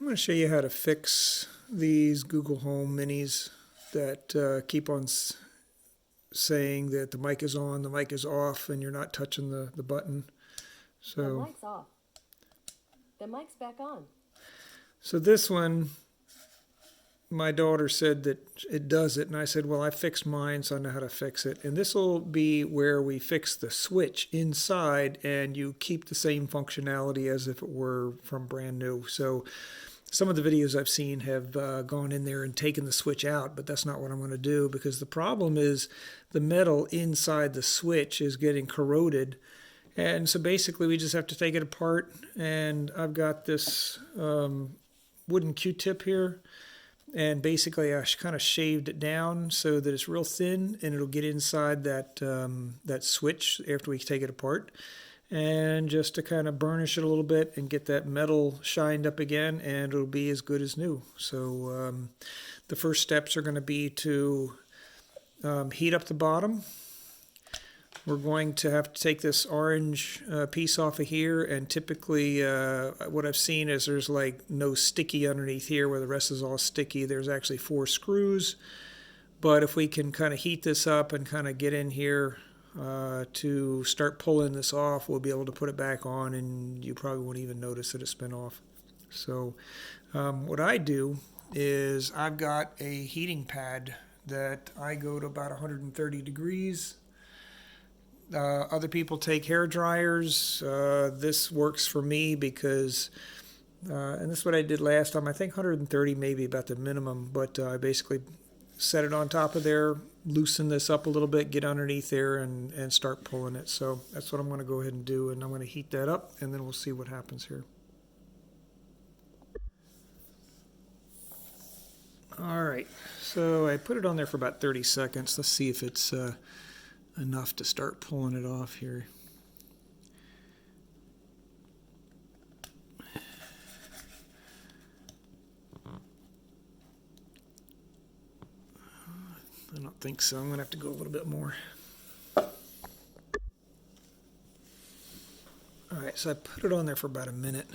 I'm going to show you how to fix these Google Home Minis that keep on saying that the mic is on, the mic is off, and you're not touching the button. The mic's off. The mic's back on. So this one, my daughter said that it does it, and I said, well, I fixed mine, so I know how to fix it. And this will be where we fix the switch inside, and you keep the same functionality as if it were from brand new. So some of the videos I've seen have gone in there and taken the switch out, but that's not what I'm going to do, because the problem is the metal inside the switch is getting corroded. And so basically we just have to take it apart, and I've got this wooden Q-tip here, and basically I kind of shaved it down so that it's real thin, and it'll get inside that that switch after we take it apart, and just to kind of burnish it a little bit and get that metal shined up again, and it'll be as good as new. So the first steps are going to be to heat up the bottom. We're going to have to take this orange piece off of here, and typically what I've seen is there's like no sticky underneath here where the rest is all sticky. There's actually 4 screws, but if we can kind of heat this up and kind of get in here to start pulling this off, we'll be able to put it back on, and you probably won't even notice that it's been off. So what I do is I've got a heating pad that I go to about 130 degrees. Other people take hair dryers. This works for me because, and this is what I did last time, I think 130 may be about the minimum, but I basically set it on top of there, loosen this up a little bit, get underneath there, and start pulling it. So that's what I'm going to go ahead and do, and I'm going to heat that up, and then we'll see what happens here. All right, so I put it on there for about 30 seconds. Let's see if it's enough to start pulling it off here. I don't think so. I'm going to have to go a little bit more. Alright, so I put it on there for about a minute,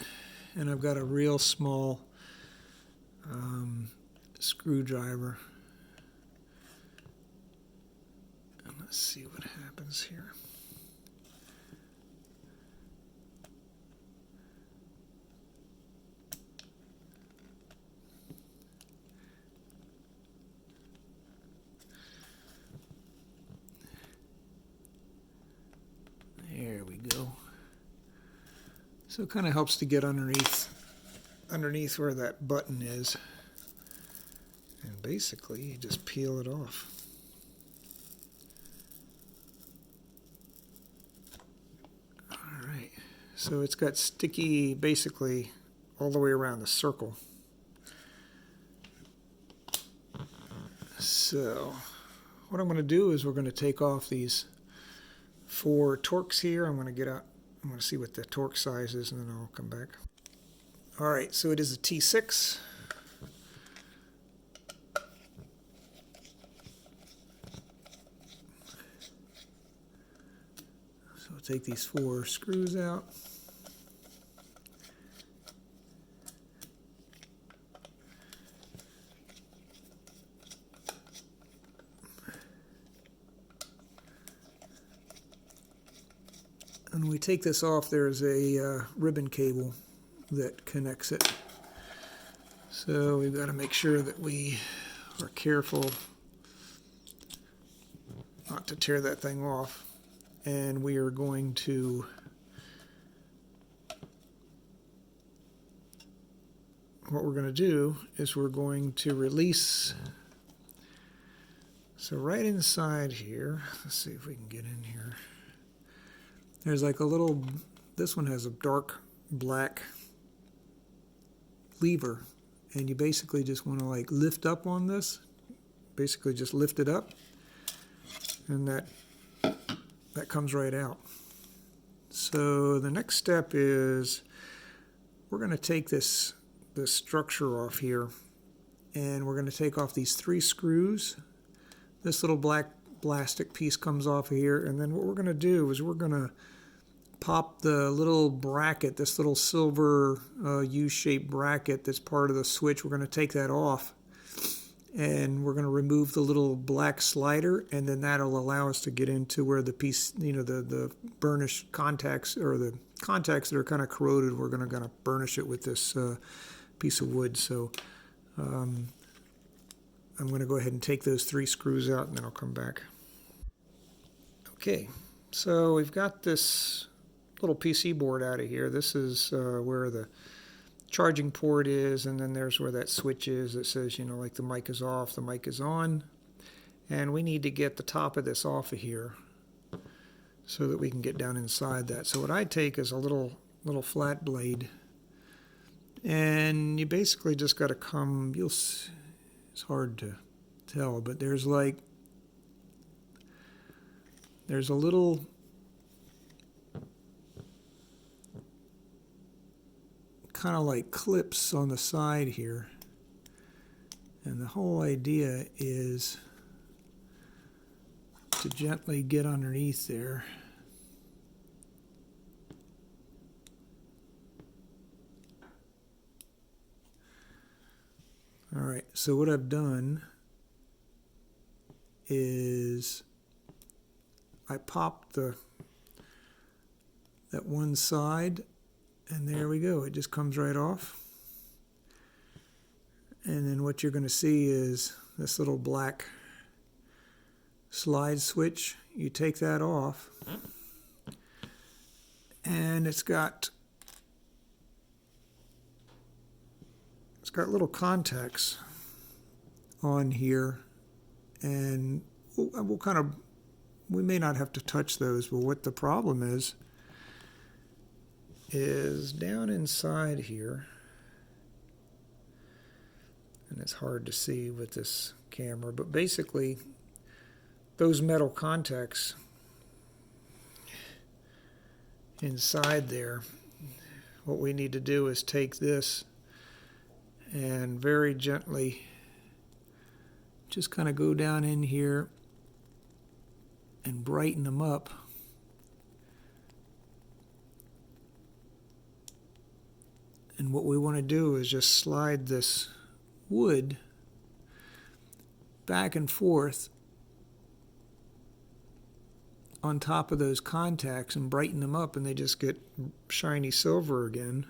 and I've got a real small screwdriver. And let's see what happens here. There we go. So it kind of helps to get underneath where that button is. And basically you just peel it off. Alright, so it's got sticky basically all the way around the circle. So what I'm going to do is we're going to take off these 4 Torx here. I'm going to get out, I'm going to see what the torque size is, and then I'll come back. Alright, so it is a T6. So I'll take these 4 screws out. And when we take this off, there's a ribbon cable that connects it. So we've got to make sure that we are careful not to tear that thing off. And we are going to what we're going to do is we're going to release. So right inside here, let's see if we can get in here. There's like a little, this one has a dark black lever, and you basically just want to like lift up on this, basically just lift it up, and that comes right out. So the next step is we're going to take this structure off here, and we're going to take off these 3 screws. This little black plastic piece comes off of here, and then what we're going to do is we're going to pop the little bracket, this little silver U-shaped bracket that's part of the switch. We're going to take that off, and we're going to remove the little black slider, and then that'll allow us to get into where the piece, the burnish contacts, or the contacts that are kind of corroded. We're going to burnish it with this piece of wood. So I'm going to go ahead and take those 3 screws out, and then I'll come back. Okay, so we've got this little PC board out of here. This is where the charging port is, and then there's where that switch is that says, like the mic is off, the mic is on. And we need to get the top of this off of here so that we can get down inside that. So what I take is a little flat blade, and you basically just got to come, it's hard to tell, but there's a little kind of like clips on the side here, and the whole idea is to gently get underneath there All right, so what I've done is I popped that one side, and there we go. It just comes right off. And then what you're going to see is this little black slide switch. You take that off, and it's got little contacts on here, and we may not have to touch those, but what the problem is down inside here, and it's hard to see with this camera, but basically those metal contacts inside there, what we need to do is take this and very gently just kind of go down in here and brighten them up. And what we want to do is just slide this wood back and forth on top of those contacts and brighten them up, and they just get shiny silver again.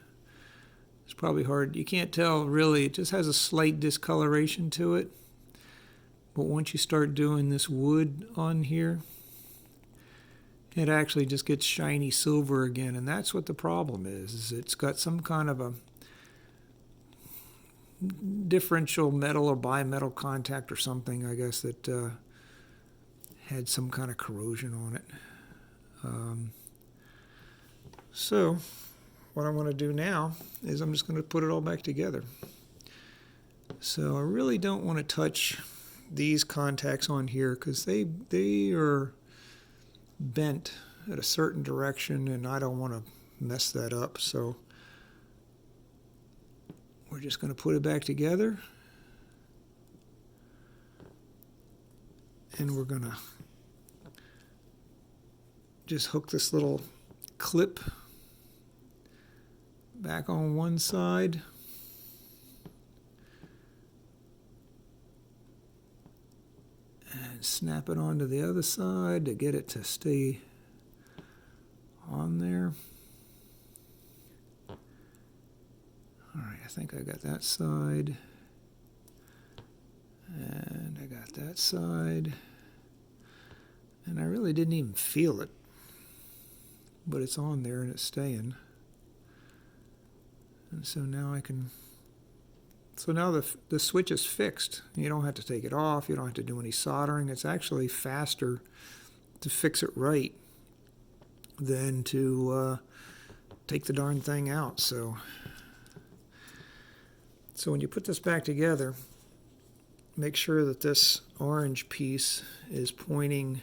It's probably hard. You can't tell really. It just has a slight discoloration to it. But once you start doing this wood on here, it actually just gets shiny silver again. And that's what the problem is it's got some kind of a differential metal or bimetal contact or something, I guess, that had some kind of corrosion on it. So what I'm going to do now is I'm just going to put it all back together. So I really don't want to touch these contacts on here because they are bent at a certain direction, and I don't want to mess that up. So we're just going to put it back together, and we're going to just hook this little clip back on one side, and snap it onto the other side to get it to stay on there. All right, I think I got that side, and I got that side, and I really didn't even feel it, but it's on there and it's staying. And so now the switch is fixed. You don't have to take it off. You don't have to do any soldering. It's actually faster to fix it right than to take the darn thing out. So when you put this back together, make sure that this orange piece is pointing,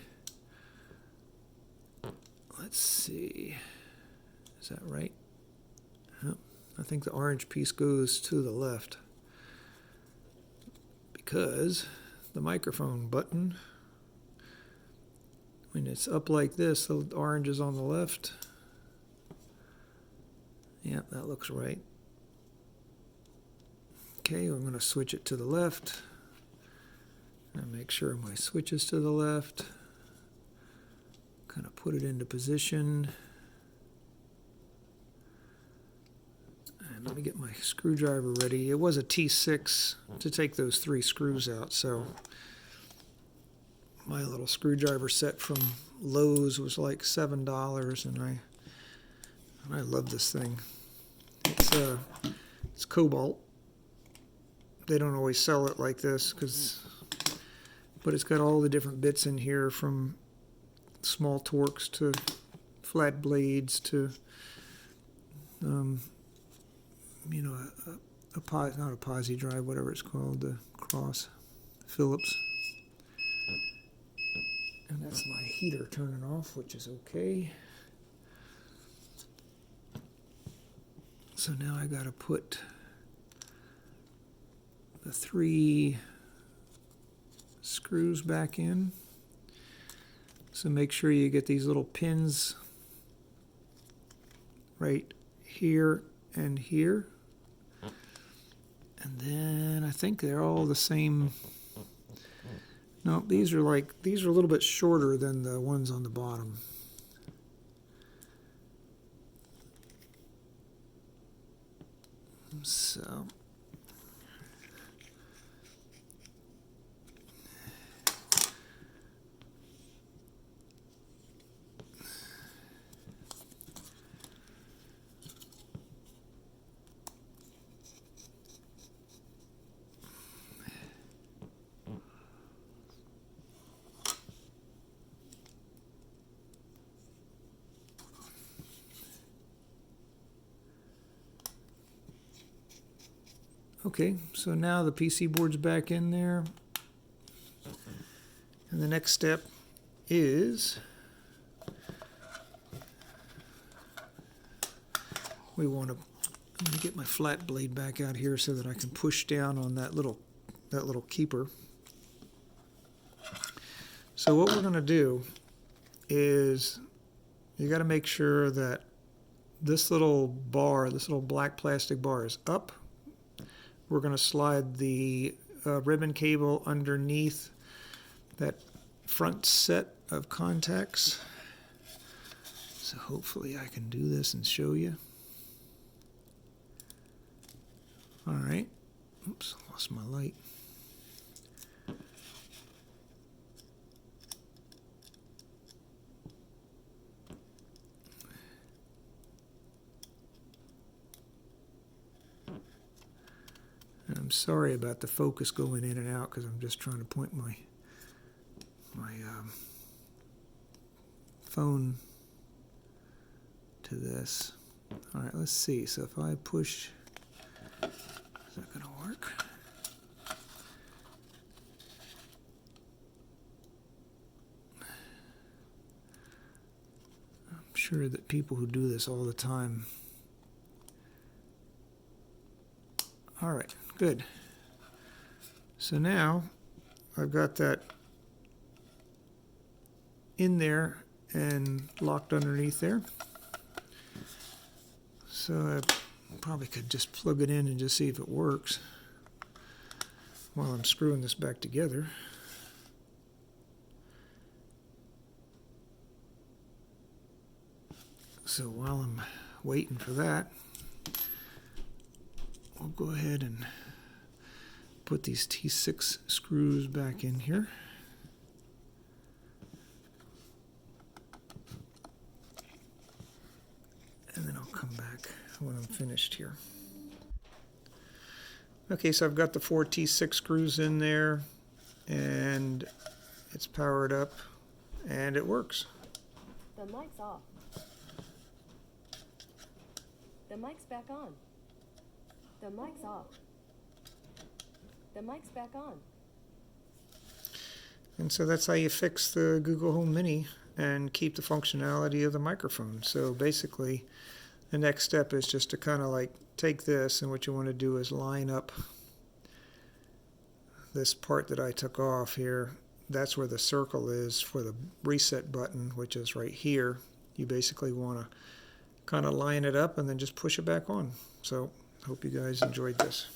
let's see, is that right? I think the orange piece goes to the left because the microphone button, when it's up like this, the orange is on the left, Yep, that looks right. Okay, I'm going to switch it to the left. And make sure my switch is to the left. Kind of put it into position. And let me get my screwdriver ready. It was a T6 to take those 3 screws out, so my little screwdriver set from Lowe's was like $7, and I love this thing. It's cobalt. They don't always sell it like this, but it's got all the different bits in here, from small torques to flat blades to you know, not a posi drive, whatever it's called, the cross Phillips. And that's my heater turning off, which is okay. So now I got to put the 3 screws back in. So make sure you get these little pins right here and here. And then I think they're all the same. No, these are a little bit shorter than the ones on the bottom. So okay, so now the PC board's back in there. And the next step is let me get my flat blade back out here so that I can push down on that little keeper. So what we're going to do is you got to make sure that this little bar, this little black plastic bar, is up. We're going to slide the ribbon cable underneath that front set of contacts. So hopefully I can do this and show you. All right. Oops, lost my light. And I'm sorry about the focus going in and out, because I'm just trying to point my phone to this. All right, let's see. So if I push, is that going to work? I'm sure that people who do this all the time. All right, good. So now I've got that in there and locked underneath there. So I probably could just plug it in and just see if it works while I'm screwing this back together. So while I'm waiting for that, we'll go ahead and put these T6 screws back in here. And then I'll come back when I'm finished here. Okay, so I've got the 4 T6 screws in there, and it's powered up, and it works. The mic's off. The mic's back on. The mic's off. The mic's back on. And so that's how you fix the Google Home Mini and keep the functionality of the microphone. So basically, the next step is just to kind of like take this, and what you want to do is line up this part that I took off here. That's where the circle is for the reset button, which is right here. You basically want to kind of line it up and then just push it back on. So hope you guys enjoyed this.